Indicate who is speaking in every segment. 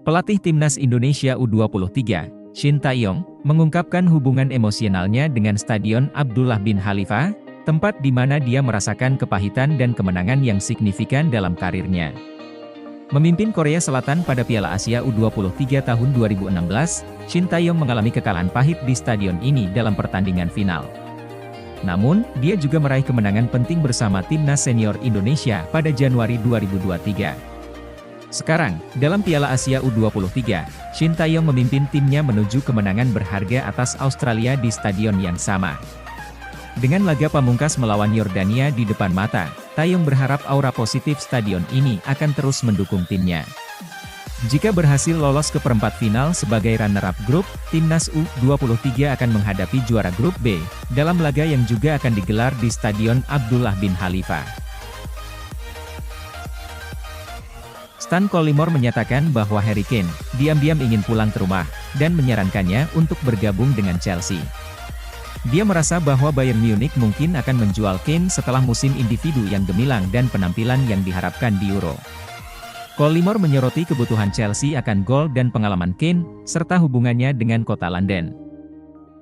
Speaker 1: Pelatih Timnas Indonesia U23, Shin Tae-yong, mengungkapkan hubungan emosionalnya dengan Stadion Abdullah bin Khalifah, tempat di mana dia merasakan kepahitan dan kemenangan yang signifikan dalam karirnya. Memimpin Korea Selatan pada Piala Asia U23 tahun 2016, Shin Tae-yong mengalami kekalahan pahit di stadion ini dalam pertandingan final. Namun, dia juga meraih kemenangan penting bersama Timnas Senior Indonesia pada Januari 2023. Sekarang, dalam Piala Asia U23, Shin Tae-yong memimpin timnya menuju kemenangan berharga atas Australia di stadion yang sama. Dengan laga pamungkas melawan Yordania di depan mata, Tae-yong berharap aura positif stadion ini akan terus mendukung timnya. Jika berhasil lolos ke perempat final sebagai runner-up grup, Timnas U23 akan menghadapi juara grup B, dalam laga yang juga akan digelar di Stadion Abdullah bin Khalifah. Stan Collymore menyatakan bahwa Harry Kane diam-diam ingin pulang ke rumah, dan menyarankannya untuk bergabung dengan Chelsea. Dia merasa bahwa Bayern Munich mungkin akan menjual Kane setelah musim individu yang gemilang dan penampilan yang diharapkan di Euro. Collymore menyoroti kebutuhan Chelsea akan gol dan pengalaman Kane, serta hubungannya dengan kota London.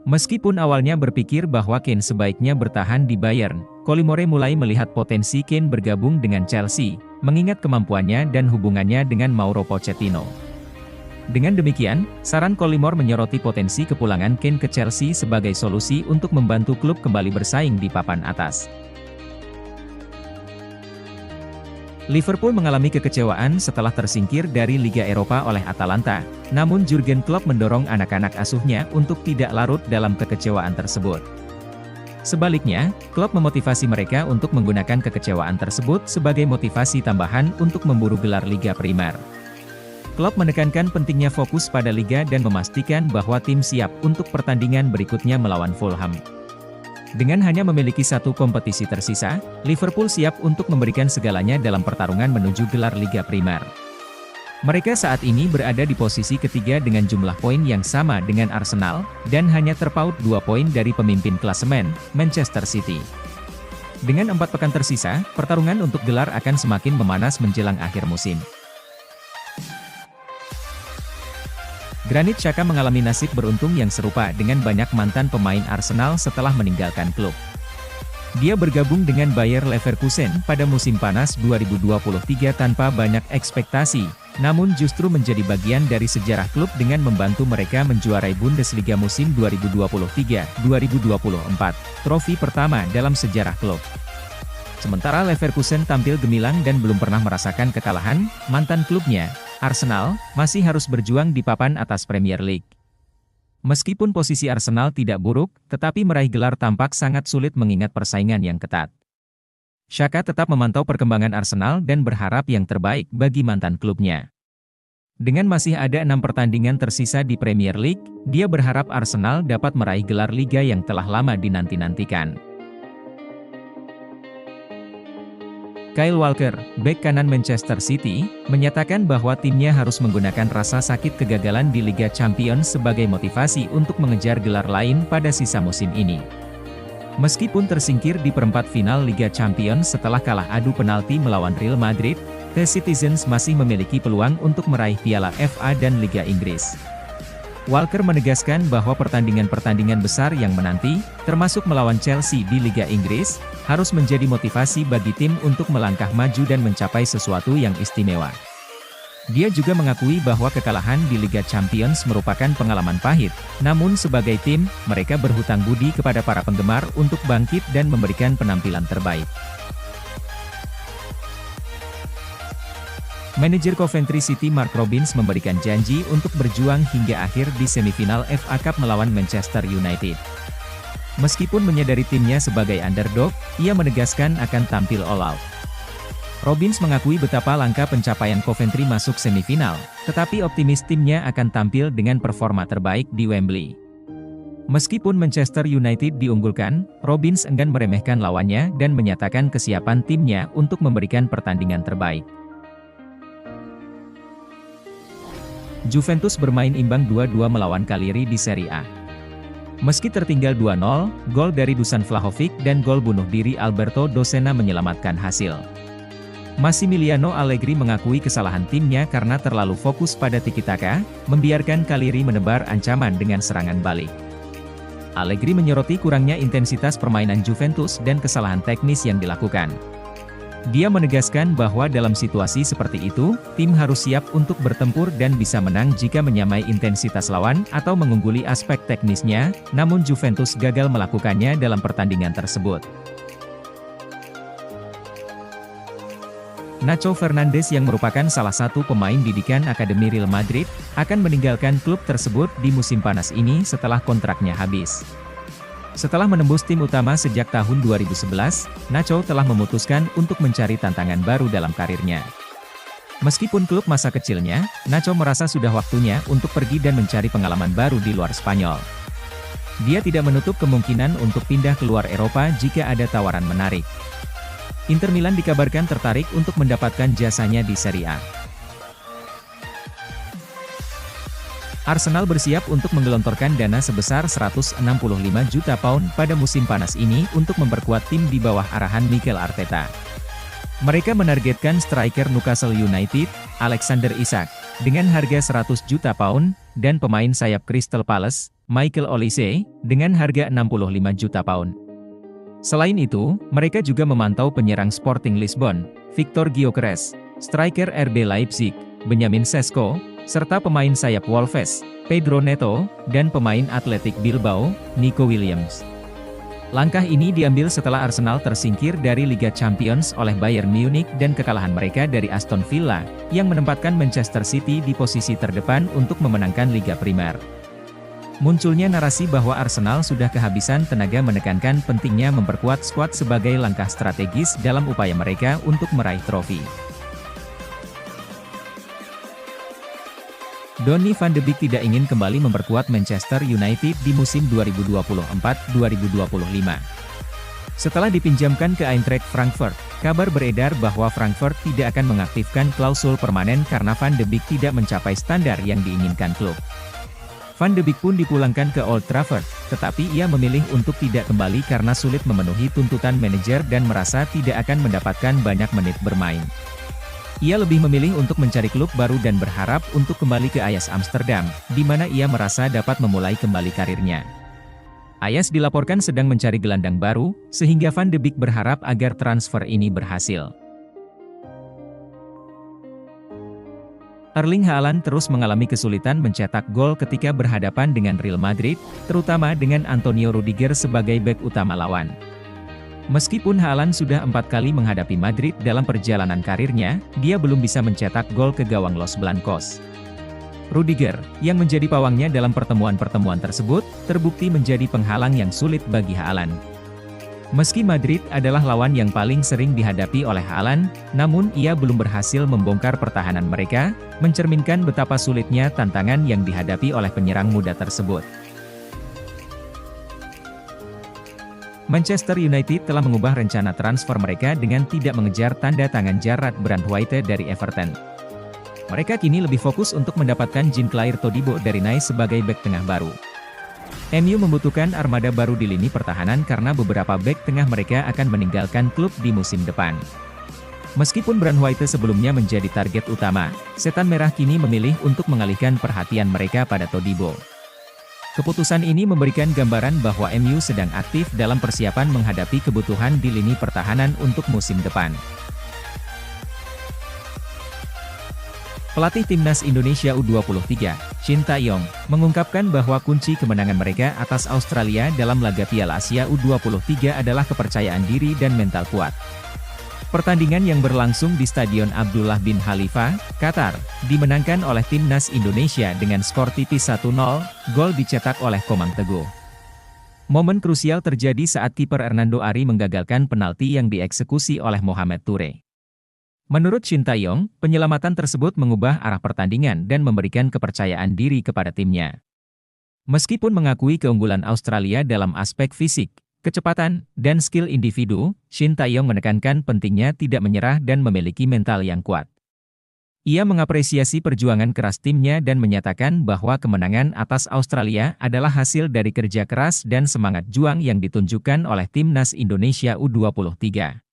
Speaker 1: Meskipun awalnya berpikir bahwa Kane sebaiknya bertahan di Bayern, Collymore mulai melihat potensi Kane bergabung dengan Chelsea, mengingat kemampuannya dan hubungannya dengan Mauro Pochettino. Dengan demikian, saran Collymore menyoroti potensi kepulangan Kane ke Chelsea sebagai solusi untuk membantu klub kembali bersaing di papan atas. Liverpool mengalami kekecewaan setelah tersingkir dari Liga Eropa oleh Atalanta, namun Jurgen Klopp mendorong anak-anak asuhnya untuk tidak larut dalam kekecewaan tersebut. Sebaliknya, Klopp memotivasi mereka untuk menggunakan kekecewaan tersebut sebagai motivasi tambahan untuk memburu gelar Liga Primer. Klopp menekankan pentingnya fokus pada Liga dan memastikan bahwa tim siap untuk pertandingan berikutnya melawan Fulham. Dengan hanya memiliki satu kompetisi tersisa, Liverpool siap untuk memberikan segalanya dalam pertarungan menuju gelar Liga Primer. Mereka saat ini berada di posisi ketiga dengan jumlah poin yang sama dengan Arsenal, dan hanya terpaut 2 poin dari pemimpin klasemen, Manchester City. Dengan 4 pekan tersisa, pertarungan untuk gelar akan semakin memanas menjelang akhir musim. Granit Xhaka mengalami nasib beruntung yang serupa dengan banyak mantan pemain Arsenal setelah meninggalkan klub. Dia bergabung dengan Bayer Leverkusen pada musim panas 2023 tanpa banyak ekspektasi, namun justru menjadi bagian dari sejarah klub dengan membantu mereka menjuarai Bundesliga musim 2023-2024, trofi pertama dalam sejarah klub. Sementara Leverkusen tampil gemilang dan belum pernah merasakan kekalahan, mantan klubnya, Arsenal, masih harus berjuang di papan atas Premier League. Meskipun posisi Arsenal tidak buruk, tetapi meraih gelar tampak sangat sulit mengingat persaingan yang ketat. Xhaka tetap memantau perkembangan Arsenal dan berharap yang terbaik bagi mantan klubnya. Dengan masih ada 6 pertandingan tersisa di Premier League, dia berharap Arsenal dapat meraih gelar Liga yang telah lama dinanti-nantikan. Kyle Walker, bek kanan Manchester City, menyatakan bahwa timnya harus menggunakan rasa sakit kegagalan di Liga Champions sebagai motivasi untuk mengejar gelar lain pada sisa musim ini. Meskipun tersingkir di perempat final Liga Champions setelah kalah adu penalti melawan Real Madrid, The Citizens masih memiliki peluang untuk meraih Piala FA dan Liga Inggris. Walker menegaskan bahwa pertandingan-pertandingan besar yang menanti, termasuk melawan Chelsea di Liga Inggris, harus menjadi motivasi bagi tim untuk melangkah maju dan mencapai sesuatu yang istimewa. Dia juga mengakui bahwa kekalahan di Liga Champions merupakan pengalaman pahit, namun sebagai tim, mereka berhutang budi kepada para penggemar untuk bangkit dan memberikan penampilan terbaik. Manajer Coventry City Mark Robins memberikan janji untuk berjuang hingga akhir di semifinal FA Cup melawan Manchester United. Meskipun menyadari timnya sebagai underdog, ia menegaskan akan tampil all out. Robins mengakui betapa langka pencapaian Coventry masuk semifinal, tetapi optimis timnya akan tampil dengan performa terbaik di Wembley. Meskipun Manchester United diunggulkan, Robins enggan meremehkan lawannya dan menyatakan kesiapan timnya untuk memberikan pertandingan terbaik. Juventus bermain imbang 2-2 melawan Cagliari di Serie A. Meski tertinggal 2-0, gol dari Dusan Vlahovic dan gol bunuh diri Alberto Dossena menyelamatkan hasil. Massimiliano Allegri mengakui kesalahan timnya karena terlalu fokus pada tiki-taka, membiarkan Cagliari menebar ancaman dengan serangan balik. Allegri menyoroti kurangnya intensitas permainan Juventus dan kesalahan teknis yang dilakukan. Dia menegaskan bahwa dalam situasi seperti itu, tim harus siap untuk bertempur dan bisa menang jika menyamai intensitas lawan atau mengungguli aspek teknisnya, namun Juventus gagal melakukannya dalam pertandingan tersebut. Nacho Fernandez yang merupakan salah satu pemain didikan Akademi Real Madrid, akan meninggalkan klub tersebut di musim panas ini setelah kontraknya habis. Setelah menembus tim utama sejak tahun 2011, Nacho telah memutuskan untuk mencari tantangan baru dalam karirnya. Meskipun klub masa kecilnya, Nacho merasa sudah waktunya untuk pergi dan mencari pengalaman baru di luar Spanyol. Dia tidak menutup kemungkinan untuk pindah keluar Eropa jika ada tawaran menarik. Inter Milan dikabarkan tertarik untuk mendapatkan jasanya di Serie A. Arsenal bersiap untuk menggelontorkan dana sebesar 165 juta pound pada musim panas ini untuk memperkuat tim di bawah arahan Mikel Arteta. Mereka menargetkan striker Newcastle United, Alexander Isak, dengan harga 100 juta pound, dan pemain sayap Crystal Palace, Michael Olise, dengan harga 65 juta pound. Selain itu, mereka juga memantau penyerang Sporting Lisbon, Victor Gyökeres, striker RB Leipzig, Benjamin Sesko, serta pemain sayap Wolves, Pedro Neto, dan pemain Athletic Bilbao, Nico Williams. Langkah ini diambil setelah Arsenal tersingkir dari Liga Champions oleh Bayern Munich dan kekalahan mereka dari Aston Villa, yang menempatkan Manchester City di posisi terdepan untuk memenangkan Liga Primer. Munculnya narasi bahwa Arsenal sudah kehabisan tenaga menekankan pentingnya memperkuat skuad sebagai langkah strategis dalam upaya mereka untuk meraih trofi. Donny van de Beek tidak ingin kembali memperkuat Manchester United di musim 2024-2025. Setelah dipinjamkan ke Eintracht Frankfurt, kabar beredar bahwa Frankfurt tidak akan mengaktifkan klausul permanen karena Van de Beek tidak mencapai standar yang diinginkan klub. Van de Beek pun dipulangkan ke Old Trafford, tetapi ia memilih untuk tidak kembali karena sulit memenuhi tuntutan manajer dan merasa tidak akan mendapatkan banyak menit bermain. Ia lebih memilih untuk mencari klub baru dan berharap untuk kembali ke Ajax Amsterdam, di mana ia merasa dapat memulai kembali karirnya. Ajax dilaporkan sedang mencari gelandang baru, sehingga Van de Beek berharap agar transfer ini berhasil. Erling Haaland terus mengalami kesulitan mencetak gol ketika berhadapan dengan Real Madrid, terutama dengan Antonio Rudiger sebagai bek utama lawan. Meskipun Haaland sudah 4 kali menghadapi Madrid dalam perjalanan karirnya, dia belum bisa mencetak gol ke gawang Los Blancos. Rudiger, yang menjadi pawangnya dalam pertemuan-pertemuan tersebut, terbukti menjadi penghalang yang sulit bagi Haaland. Meski Madrid adalah lawan yang paling sering dihadapi oleh Haaland, namun ia belum berhasil membongkar pertahanan mereka, mencerminkan betapa sulitnya tantangan yang dihadapi oleh penyerang muda tersebut. Manchester United telah mengubah rencana transfer mereka dengan tidak mengejar tanda tangan Jarrad Branthwaite dari Everton. Mereka kini lebih fokus untuk mendapatkan Jean-Claire Todibo dari Nice sebagai bek tengah baru. MU membutuhkan armada baru di lini pertahanan karena beberapa bek tengah mereka akan meninggalkan klub di musim depan. Meskipun Branthwaite sebelumnya menjadi target utama, Setan Merah kini memilih untuk mengalihkan perhatian mereka pada Todibo. Keputusan ini memberikan gambaran bahwa MU sedang aktif dalam persiapan menghadapi kebutuhan di lini pertahanan untuk musim depan. Pelatih Timnas Indonesia U23, Shin Tae-yong, mengungkapkan bahwa kunci kemenangan mereka atas Australia dalam laga Piala Asia U23 adalah kepercayaan diri dan mental kuat. Pertandingan yang berlangsung di Stadion Abdullah bin Khalifa, Qatar, dimenangkan oleh Timnas Indonesia dengan skor tipis 1-0, gol dicetak oleh Komang Teguh. Momen krusial terjadi saat kiper Hernando Ari menggagalkan penalti yang dieksekusi oleh Mohamed Toure. Menurut Shin Tae-yong, penyelamatan tersebut mengubah arah pertandingan dan memberikan kepercayaan diri kepada timnya. Meskipun mengakui keunggulan Australia dalam aspek fisik, kecepatan, dan skill individu, Shin Tae-yong menekankan pentingnya tidak menyerah dan memiliki mental yang kuat. Ia mengapresiasi perjuangan keras timnya dan menyatakan bahwa kemenangan atas Australia adalah hasil dari kerja keras dan semangat juang yang ditunjukkan oleh Timnas Indonesia U23.